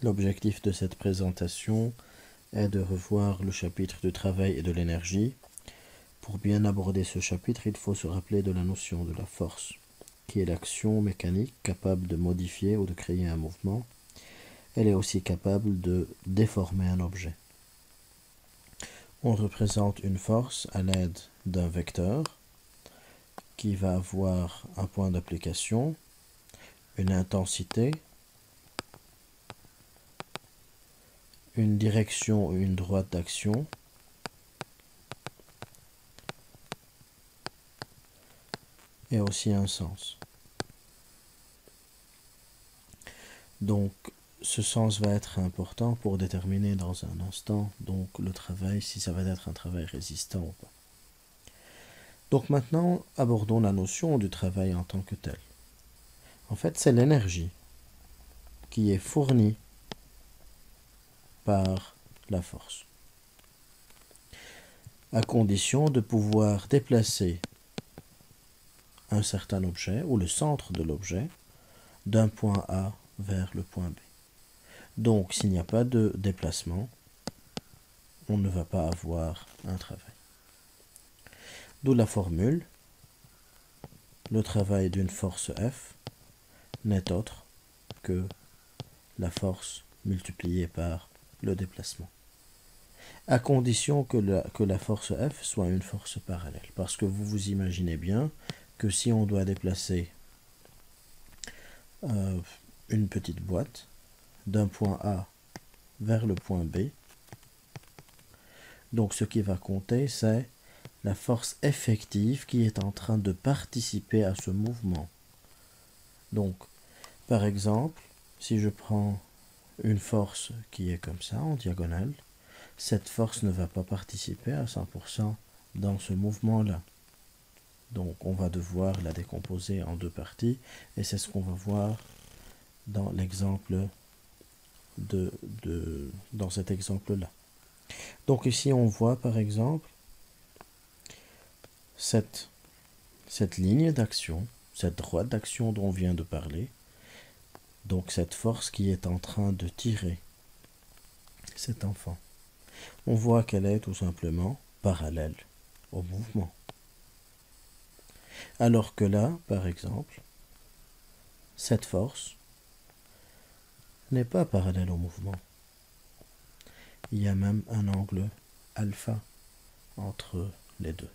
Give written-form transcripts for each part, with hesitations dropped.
L'objectif de cette présentation est de revoir le chapitre du travail et de l'énergie. Pour bien aborder ce chapitre, il faut se rappeler de la notion de la force, qui est l'action mécanique capable de modifier ou de créer un mouvement. Elle est aussi capable de déformer un objet. On représente une force à l'aide d'un vecteur qui va avoir un point d'application, une intensité, une direction ou une droite d'action, et aussi un sens. Donc, ce sens va être important pour déterminer dans un instant donc le travail, si ça va être un travail résistant ou pas. Donc maintenant, abordons la notion du travail en tant que tel. En fait, c'est l'énergie qui est fournie par la force, à condition de pouvoir déplacer un certain objet ou le centre de l'objet d'un point A vers le point B. Donc, s'il n'y a pas de déplacement, on ne va pas avoir un travail. D'où la formule, le travail d'une force F n'est autre que la force multipliée par le déplacement. À condition que la force F soit une force parallèle. Parce que vous vous imaginez bien que si on doit déplacer une petite boîte d'un point A vers le point B, donc ce qui va compter, c'est la force effective qui est en train de participer à ce mouvement. Donc, par exemple, si je prends une force qui est comme ça, en diagonale, cette force ne va pas participer à 100% dans ce mouvement-là. Donc, on va devoir la décomposer en deux parties, et c'est ce qu'on va voir dans l'exemple dans cet exemple-là. Donc ici, on voit par exemple cette ligne d'action, cette droite d'action dont on vient de parler, donc cette force qui est en train de tirer cet enfant. On voit qu'elle est tout simplement parallèle au mouvement. Alors que là, par exemple, cette force n'est pas parallèle au mouvement. Il y a même un angle alpha entre les deux.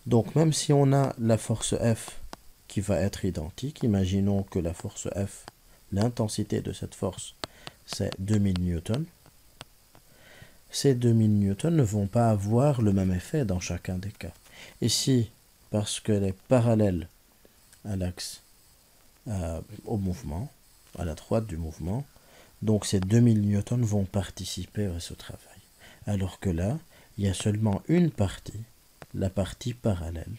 Donc même si on a la force F qui va être identique, imaginons que la force F, l'intensité de cette force, c'est 2000 newtons. Ces 2000 newtons ne vont pas avoir le même effet dans chacun des cas. Ici, parce qu'elle est parallèle à l'axe, au mouvement, à la droite du mouvement, donc ces 2000 newtons vont participer à ce travail. Alors que là, il y a seulement une partie, la partie parallèle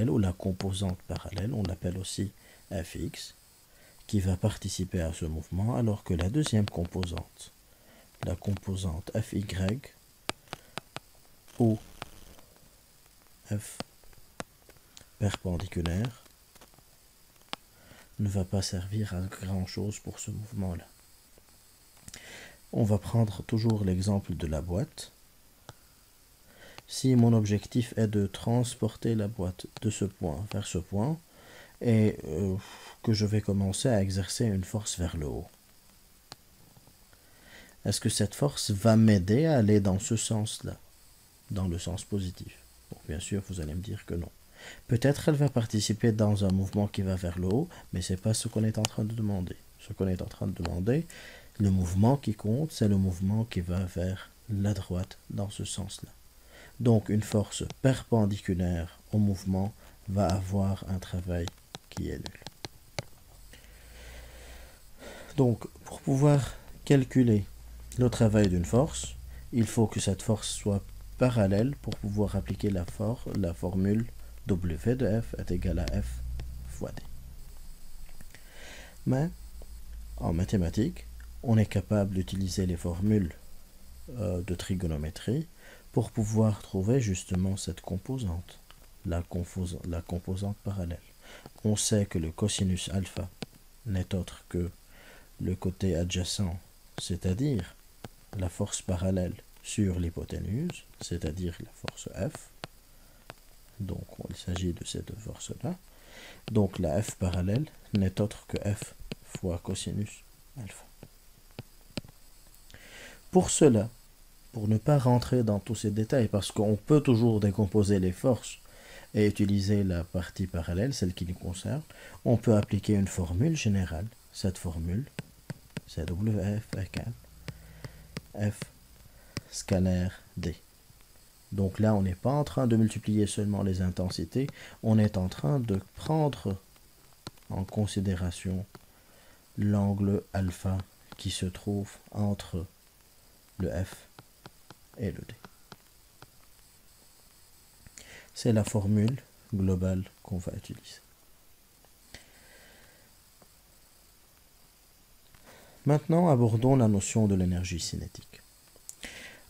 ou la composante parallèle, on l'appelle aussi Fx, qui va participer à ce mouvement, alors que la deuxième composante, la composante Fy ou F perpendiculaire, ne va pas servir à grand chose pour ce mouvement-là. On va prendre toujours l'exemple de la boîte. Si mon objectif est de transporter la boîte de ce point vers ce point, et que je vais commencer à exercer une force vers le haut, est-ce que cette force va m'aider à aller dans ce sens-là, dans le sens positif? Bon, bien sûr, vous allez me dire que non. Peut-être elle va participer dans un mouvement qui va vers le haut, mais ce n'est pas ce qu'on est en train de demander. Ce qu'on est en train de demander, le mouvement qui compte, c'est le mouvement qui va vers la droite dans ce sens-là. Donc une force perpendiculaire au mouvement va avoir un travail qui est nul. Donc pour pouvoir calculer le travail d'une force, il faut que cette force soit parallèle pour pouvoir appliquer la formule W de F est égal à F fois D. Mais en mathématiques, on est capable d'utiliser les formules de trigonométrie pour pouvoir trouver justement cette composante, la composante parallèle. On sait que le cosinus alpha n'est autre que le côté adjacent, c'est-à-dire la force parallèle sur l'hypoténuse, c'est-à-dire la force F. Donc il s'agit de cette force-là. Donc la F parallèle n'est autre que F fois cosinus alpha. Pour cela, pour ne pas rentrer dans tous ces détails, parce qu'on peut toujours décomposer les forces et utiliser la partie parallèle, celle qui nous concerne, on peut appliquer une formule générale. Cette formule, c'est WF égale F scalaire D. Donc là, on n'est pas en train de multiplier seulement les intensités, on est en train de prendre en considération l'angle alpha qui se trouve entre le F et le D. C'est la formule globale qu'on va utiliser. Maintenant, abordons la notion de l'énergie cinétique.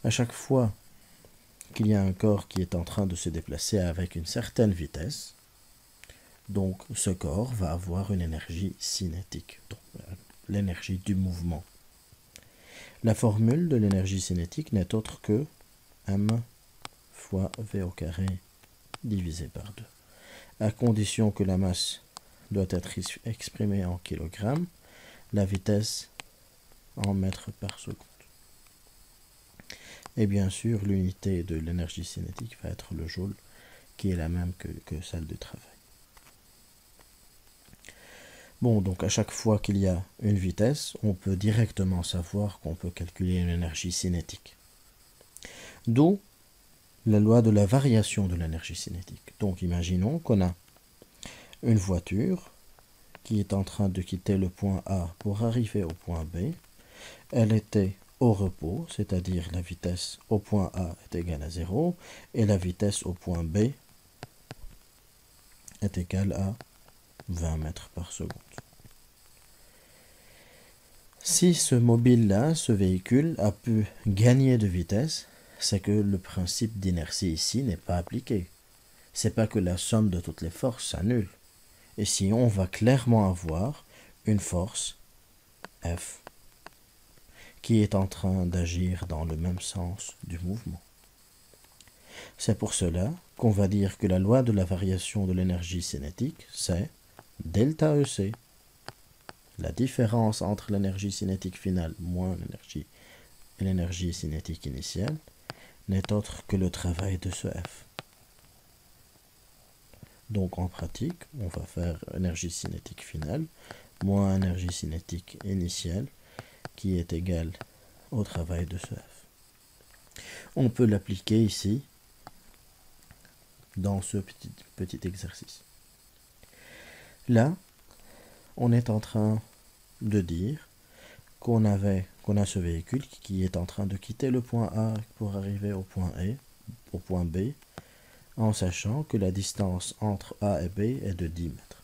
À chaque fois qu'il y a un corps qui est en train de se déplacer avec une certaine vitesse, donc ce corps va avoir une énergie cinétique, donc l'énergie du mouvement. La formule de l'énergie cinétique n'est autre que m fois v au carré divisé par 2, à condition que la masse doit être exprimée en kilogrammes, la vitesse en mètres par seconde. Et bien sûr, l'unité de l'énergie cinétique va être le joule, qui est la même que celle du travail. Bon, donc à chaque fois qu'il y a une vitesse, on peut directement savoir qu'on peut calculer une énergie cinétique. D'où la loi de la variation de l'énergie cinétique. Donc imaginons qu'on a une voiture qui est en train de quitter le point A pour arriver au point B. Elle était au repos, c'est-à-dire la vitesse au point A est égale à 0 et la vitesse au point B est égale à 20 mètres par seconde. Si ce mobile-là, ce véhicule, a pu gagner de vitesse, c'est que le principe d'inertie ici n'est pas appliqué. C'est pas que la somme de toutes les forces s'annule. Et si on va clairement avoir une force F qui est en train d'agir dans le même sens du mouvement. C'est pour cela qu'on va dire que la loi de la variation de l'énergie cinétique, c'est delta EC. La différence entre l'énergie cinétique finale moins l'énergie cinétique initiale n'est autre que le travail de ce F. Donc en pratique, on va faire énergie cinétique finale moins énergie cinétique initiale qui est égale au travail de ce F. On peut l'appliquer ici dans ce petit exercice. Là, on est en train de dire qu'on a ce véhicule qui est en train de quitter le point A pour arriver au point B, en sachant que la distance entre A et B est de 10 mètres.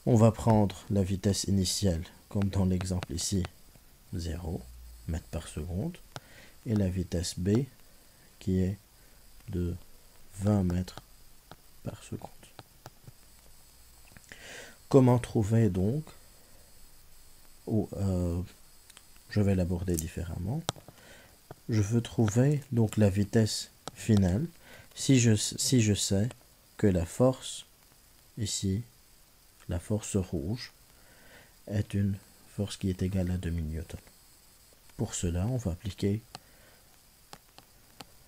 On va prendre la vitesse initiale, comme dans l'exemple ici, 0 mètres par seconde, et la vitesse B qui est de 20 mètres par seconde. Comment trouver donc, je vais l'aborder différemment, je veux trouver donc la vitesse finale si je sais que la force ici, la force rouge, est une force qui est égale à 2000 newtons. Pour cela, on va appliquer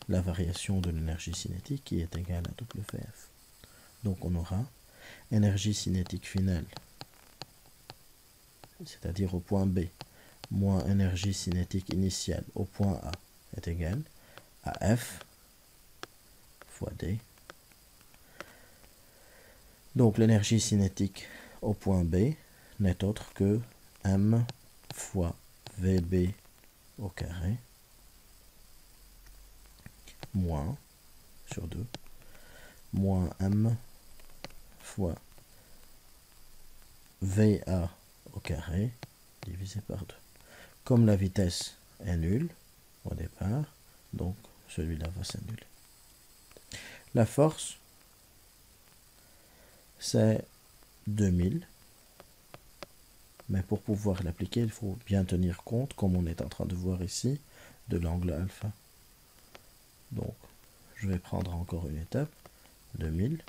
la variation de l'énergie cinétique qui est égale à WF. Donc on aura énergie cinétique finale, c'est-à-dire au point B, moins énergie cinétique initiale au point A est égale à F fois D. Donc l'énergie cinétique au point B n'est autre que M fois VB au carré moins sur 2 moins M fois VA au carré divisé par 2. Comme la vitesse est nulle au départ, donc celui-là va s'annuler. La force, c'est 2000 Mais pour pouvoir l'appliquer, il faut bien tenir compte, comme on est en train de voir ici, de l'angle alpha. Donc, je vais prendre encore une étape, 2000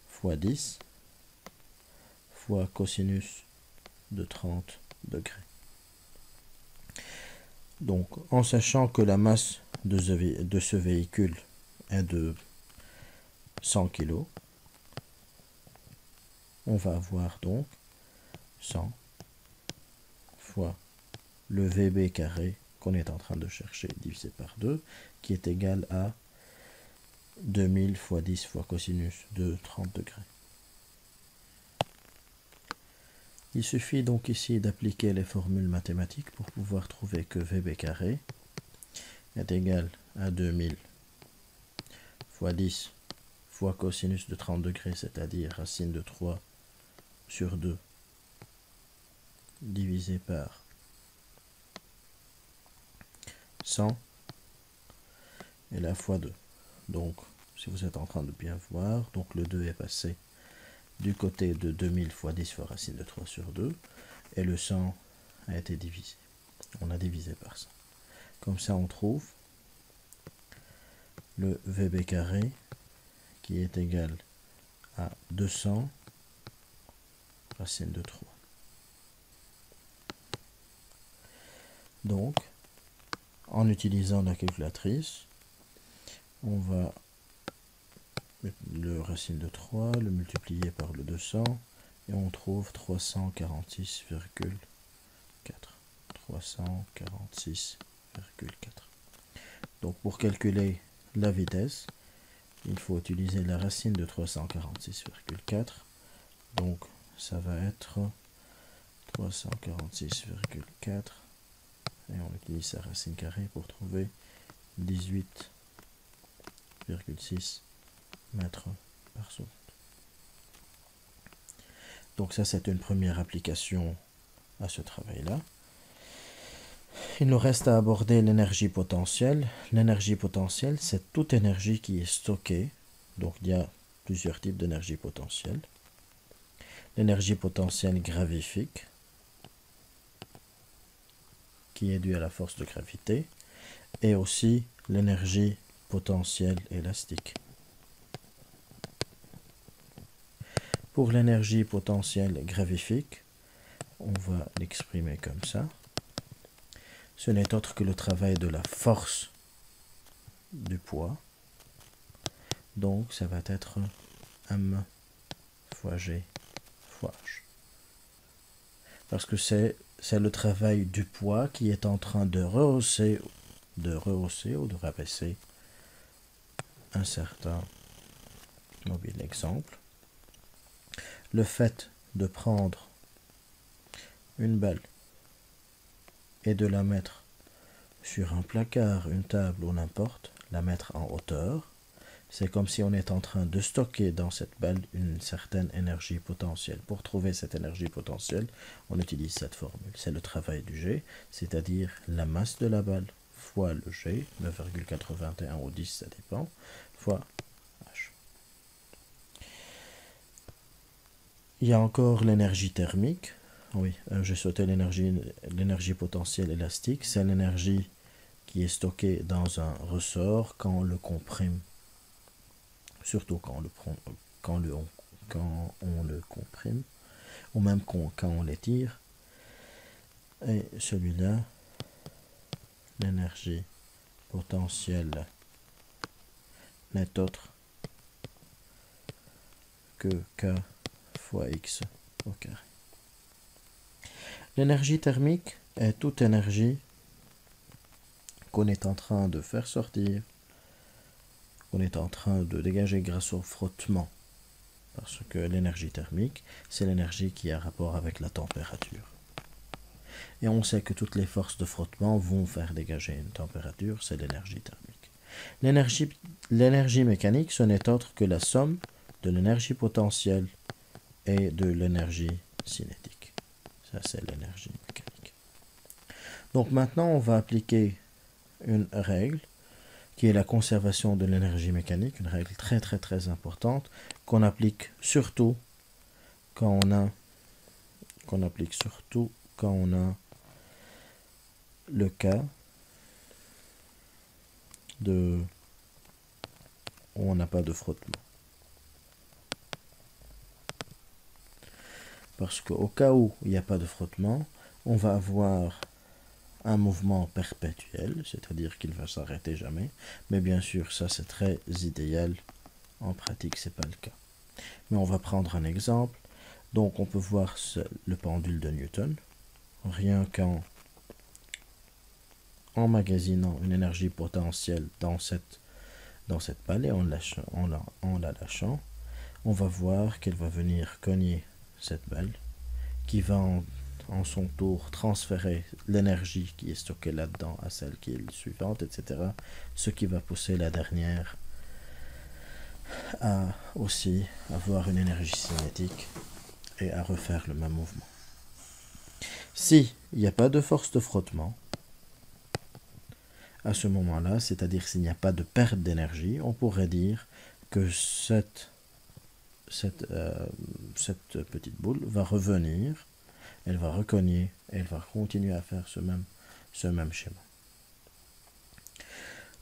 fois 10 fois cosinus de 30 degrés. Donc, en sachant que la masse de ce véhicule est de 100 kg, on va avoir donc 100 fois le VB carré qu'on est en train de chercher divisé par 2, qui est égal à 2000 fois 10 fois cosinus de 30 degrés. Il suffit donc ici d'appliquer les formules mathématiques pour pouvoir trouver que VB carré est égal à 2000 fois 10 fois cosinus de 30 degrés, c'est-à-dire racine de 3 sur 2 divisé par 100 et la fois 2. Donc, si vous êtes en train de bien voir, donc le 2 est passé du côté de 2000 fois 10 fois racine de 3 sur 2, et le 100 a été divisé. On a divisé par 100. Comme ça, on trouve le VB carré qui est égal à 200 racine de 3. Donc, en utilisant la calculatrice, on va le racine de 3, le multiplier par le 200, et on trouve 346,4. 346,4. Donc pour calculer la vitesse, il faut utiliser la racine de 346,4. Donc ça va être 346,4. Et on utilise sa racine carrée pour trouver 18,6 mètres par seconde. Donc ça, c'est une première application à ce travail-là. Il nous reste à aborder l'énergie potentielle. L'énergie potentielle, c'est toute énergie qui est stockée. Donc il y a plusieurs types d'énergie potentielle. L'énergie potentielle gravifique, qui est due à la force de gravité, et aussi l'énergie potentielle élastique. Pour l'énergie potentielle gravifique, on va l'exprimer comme ça. Ce n'est autre que le travail de la force du poids. Donc ça va être M fois G fois H. Parce que c'est le travail du poids qui est en train de rehausser ou de rabaisser un certain mobile. Exemple, le fait de prendre une balle et de la mettre sur un placard, une table ou n'importe, la mettre en hauteur, c'est comme si on est en train de stocker dans cette balle une certaine énergie potentielle. Pour trouver cette énergie potentielle, on utilise cette formule. C'est le travail du G, c'est-à-dire la masse de la balle fois le G, 9,81 ou 10, ça dépend, fois H. Il y a encore l'énergie thermique. Oui, j'ai sauté l'énergie potentielle élastique. C'est l'énergie qui est stockée dans un ressort quand on le comprime. Surtout quand on le comprime, ou même quand on l'étire. Et celui-là, l'énergie potentielle n'est autre que K fois X au carré. L'énergie thermique est toute énergie qu'on est en train de faire sortir, qu'on est en train de dégager grâce au frottement. Parce que l'énergie thermique, c'est l'énergie qui a rapport avec la température. Et on sait que toutes les forces de frottement vont faire dégager une température, c'est l'énergie thermique. L'énergie mécanique, ce n'est autre que la somme de l'énergie potentielle et de l'énergie cinétique. Ça, c'est l'énergie mécanique. Donc maintenant, on va appliquer une règle qui est la conservation de l'énergie mécanique, une règle très très très importante qu'on applique surtout quand on a qu'on applique surtout quand on a le cas où on n'a pas de frottement. Parce qu'au cas où il n'y a pas de frottement, on va avoir un mouvement perpétuel, c'est-à-dire qu'il va s'arrêter jamais. Mais bien sûr, ça c'est très idéal. En pratique, c'est pas le cas. Mais on va prendre un exemple. Donc on peut voir le pendule de Newton. Rien qu'en emmagasinant une énergie potentielle dans cette balle et en la lâchant, on va voir qu'elle va venir cogner cette balle qui va en son tour transférer l'énergie qui est stockée là-dedans à celle qui est suivante, etc. Ce qui va pousser la dernière à aussi avoir une énergie cinétique et à refaire le même mouvement. Si il n'y a pas de force de frottement, à ce moment-là, c'est-à-dire s'il n'y a pas de perte d'énergie, on pourrait dire que cette petite boule va revenir, elle va recogner, et elle va continuer à faire ce même schéma.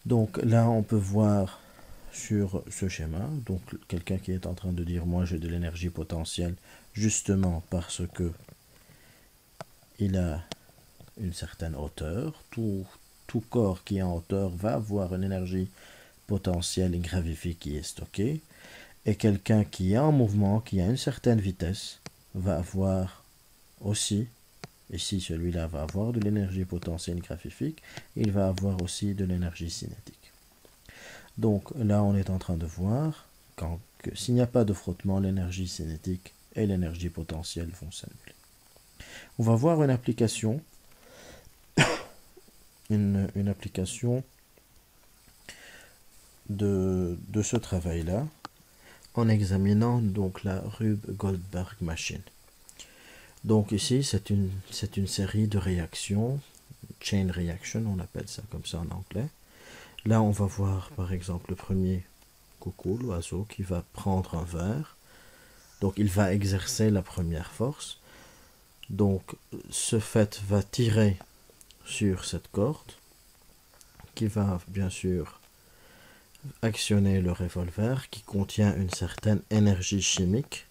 Donc là, on peut voir sur ce schéma, donc quelqu'un qui est en train de dire moi j'ai de l'énergie potentielle justement parce que il a une certaine hauteur. Tout corps qui est en hauteur va avoir une énergie potentielle et gravifique qui est stockée. Et quelqu'un qui est en mouvement, qui a une certaine vitesse, va avoir aussi, ici celui-là va avoir de l'énergie potentielle gravifique, il va avoir aussi de l'énergie cinétique. Donc là on est en train de voir que s'il n'y a pas de frottement, l'énergie cinétique et l'énergie potentielle vont s'annuler. On va voir une application, une application de ce travail-là, en examinant donc la Rube-Goldberg machine. Donc ici, c'est une série de réactions, chain reaction, on appelle ça comme ça en anglais. Là, on va voir par exemple le premier coucou, l'oiseau, qui va prendre un verre. Donc il va exercer la première force. Donc ce fait va tirer sur cette corde, qui va bien sûr actionner le revolver qui contient une certaine énergie chimique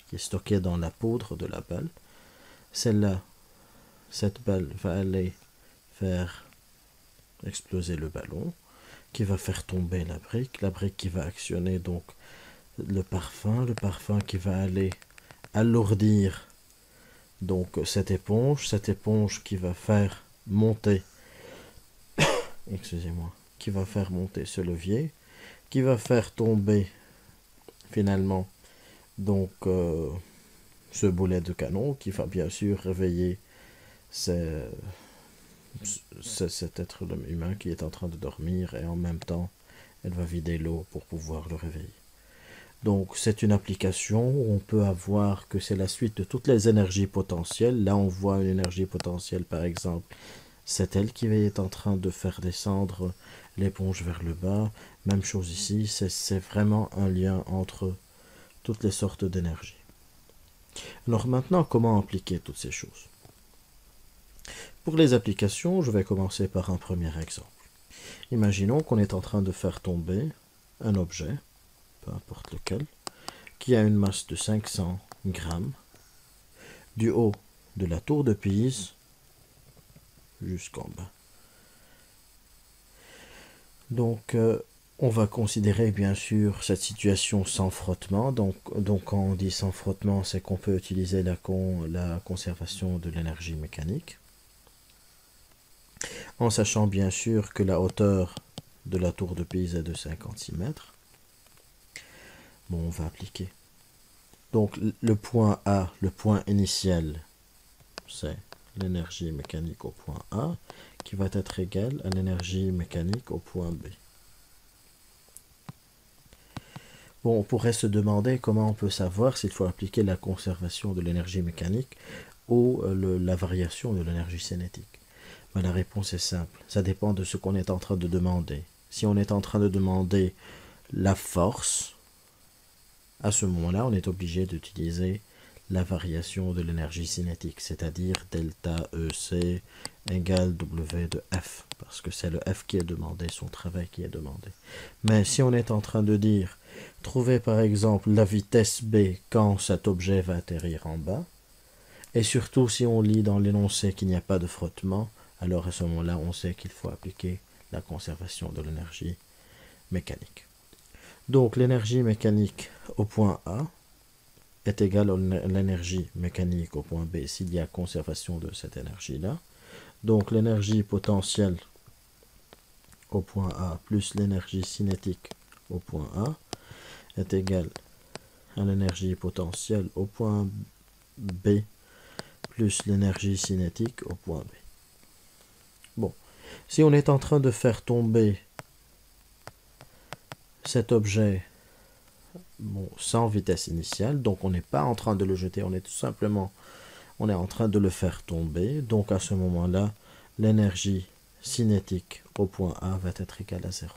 qui est stockée dans la poudre de la balle. Cette balle va aller faire exploser le ballon, qui va faire tomber la brique qui va actionner donc le parfum qui va aller alourdir donc cette éponge qui va faire monter qui va faire monter ce levier, qui va faire tomber finalement donc ce boulet de canon, qui va bien sûr réveiller cet être humain qui est en train de dormir, et en même temps elle va vider l'eau pour pouvoir le réveiller. Donc c'est une application où on peut avoir que c'est la suite de toutes les énergies potentielles. Là on voit une énergie potentielle par exemple, c'est elle qui est en train de faire descendre l'éponge vers le bas. Même chose ici, c'est vraiment un lien entre toutes les sortes d'énergie. Alors maintenant, comment appliquer toutes ces choses? Pour les applications, je vais commencer par un premier exemple. Imaginons qu'on est en train de faire tomber un objet, peu importe lequel, qui a une masse de 500 grammes, du haut de la tour de Pise jusqu'en bas. Donc, on va considérer bien sûr cette situation sans frottement. Donc quand on dit sans frottement, c'est qu'on peut utiliser la conservation de l'énergie mécanique. En sachant bien sûr que la hauteur de la tour de Pise est de 56 mètres. Bon, on va appliquer. Donc le point A, le point initial, c'est l'énergie mécanique au point A, qui va être égale à l'énergie mécanique au point B. Bon, on pourrait se demander comment on peut savoir s'il faut appliquer la conservation de l'énergie mécanique ou la variation de l'énergie cinétique. Ben, la réponse est simple, ça dépend de ce qu'on est en train de demander. Si on est en train de demander la force, à ce moment-là, on est obligé d'utiliser la variation de l'énergie cinétique, c'est-à-dire delta EC égale W de F, parce que c'est le F qui est demandé, son travail qui est demandé. Mais si on est en train de dire, trouver par exemple la vitesse B quand cet objet va atterrir en bas, et surtout si on lit dans l'énoncé qu'il n'y a pas de frottement, alors à ce moment-là, on sait qu'il faut appliquer la conservation de l'énergie mécanique. Donc l'énergie mécanique au point A est égale à l'énergie mécanique au point B s'il y a conservation de cette énergie-là. Donc l'énergie potentielle au point A plus l'énergie cinétique au point A est égale à l'énergie potentielle au point B plus l'énergie cinétique au point B. Bon, si on est en train de faire tomber cet objet sans vitesse initiale, donc on n'est pas en train de le jeter, on est tout simplement en train de le faire tomber, donc à ce moment-là, l'énergie cinétique au point A va être égale à 0.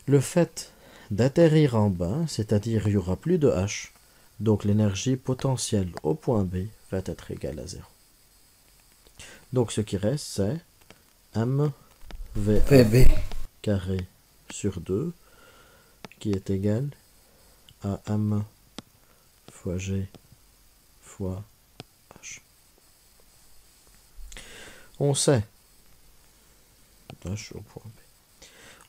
Le fait d'atterrir en bas, c'est-à-dire il n'y aura plus de H, donc l'énergie potentielle au point B va être égale à 0. Donc ce qui reste, c'est mV carré sur 2 qui est égal à m fois g fois h. On sait h au point B.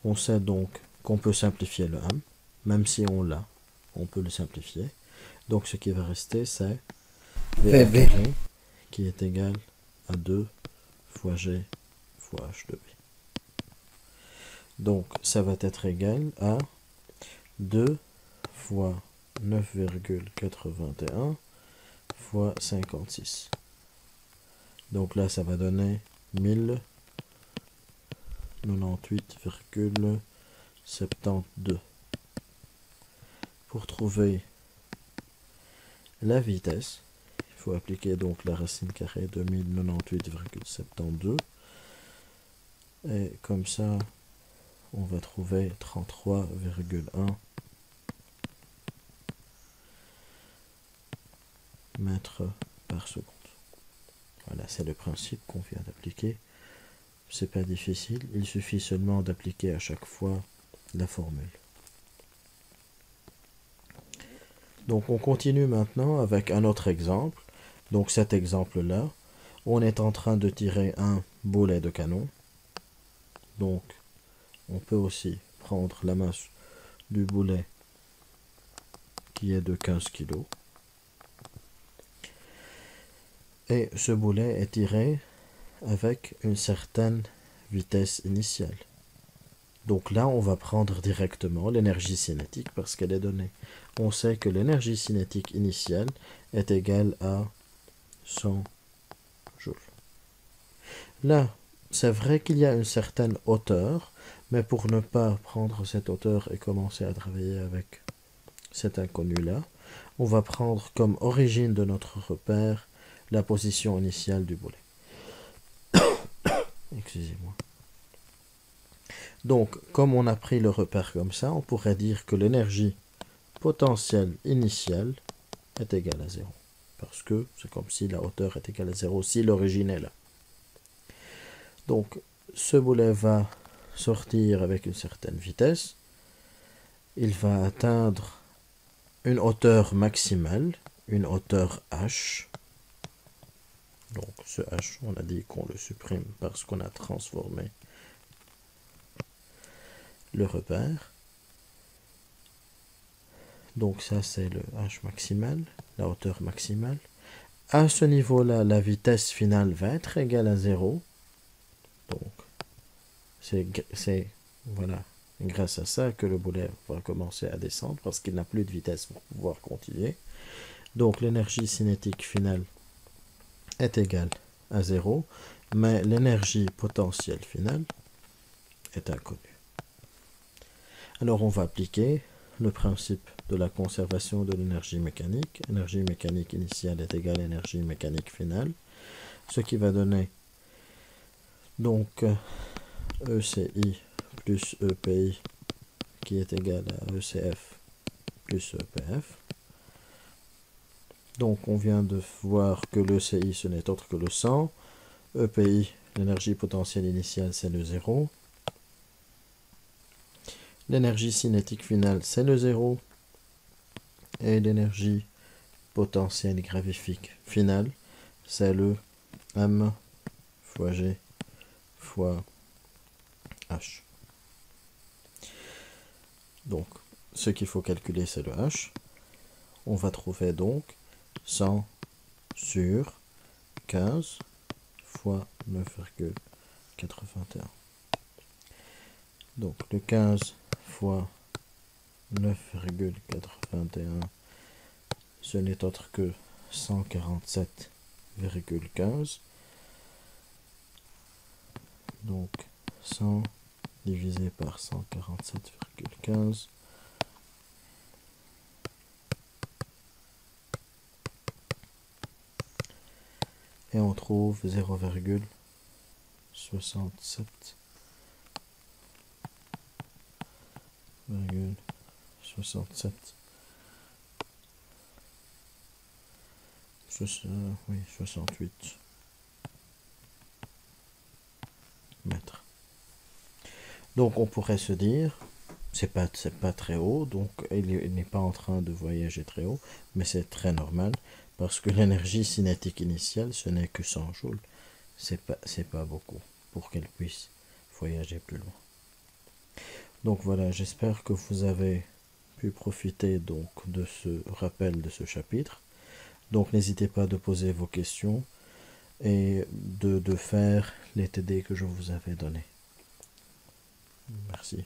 On sait donc qu'on peut simplifier le m, même si on l'a, on peut le simplifier. Donc ce qui va rester, c'est v carré qui est égal à 2 fois g fois h de b. Donc ça va être égal à 2 fois 9,81 fois 56. Donc là, ça va donner 1098,72. Pour trouver la vitesse, il faut appliquer donc la racine carrée de 1098,72. Et comme ça, on va trouver 33,1 mètres par seconde. Voilà, c'est le principe qu'on vient d'appliquer. C'est pas difficile, il suffit seulement d'appliquer à chaque fois la formule. Donc on continue maintenant avec un autre exemple. Donc cet exemple-là, on est en train de tirer un boulet de canon. Donc on peut aussi prendre la masse du boulet qui est de 15 kg. Et ce boulet est tiré avec une certaine vitesse initiale. Donc là, on va prendre directement l'énergie cinétique parce qu'elle est donnée. On sait que l'énergie cinétique initiale est égale à 100 joules. Là, c'est vrai qu'il y a une certaine hauteur, mais pour ne pas prendre cette hauteur et commencer à travailler avec cet inconnu-là, on va prendre comme origine de notre repère la position initiale du boulet. Excusez-moi. Donc, comme on a pris le repère comme ça, on pourrait dire que l'énergie potentielle initiale est égale à 0. Parce que c'est comme si la hauteur est égale à 0 si l'origine est là. Donc, ce boulet va sortir avec une certaine vitesse. Il va atteindre une hauteur maximale, une hauteur h. Donc, ce h, on a dit qu'on le supprime parce qu'on a transformé le repère. Donc ça c'est le h maximal, la hauteur maximale. À ce niveau-là, la vitesse finale va être égale à 0. Donc c'est voilà, grâce à ça que le boulet va commencer à descendre parce qu'il n'a plus de vitesse pour pouvoir continuer. Donc l'énergie cinétique finale est égale à 0, mais l'énergie potentielle finale est inconnue. Alors on va appliquer le principe de la conservation de l'énergie mécanique. Énergie mécanique initiale est égale à énergie mécanique finale, ce qui va donner donc ECI plus EPI qui est égal à ECF plus EPF. Donc on vient de voir que l'ECI ce n'est autre que le 100. EPI, l'énergie potentielle initiale, c'est le 0. L'énergie cinétique finale, c'est le 0. Et l'énergie potentielle gravifique finale, c'est le M fois G fois H. Donc, ce qu'il faut calculer, c'est le H. On va trouver donc 100 sur 15 fois 9,81. Donc, le 15 fois 9,81, ce n'est autre que 147,15. Donc 100 divisé par 147,15. Et on trouve 0,67. 68 mètres. Donc on pourrait se dire, c'est pas très haut, donc il n'est pas en train de voyager très haut, mais c'est très normal, parce que l'énergie cinétique initiale, ce n'est que 100 joules. C'est pas beaucoup pour qu'elle puisse voyager plus loin. Donc voilà, j'espère que vous avez pu profiter donc de ce rappel de ce chapitre. Donc n'hésitez pas de poser vos questions et de faire les TD que je vous avais donnés. Merci.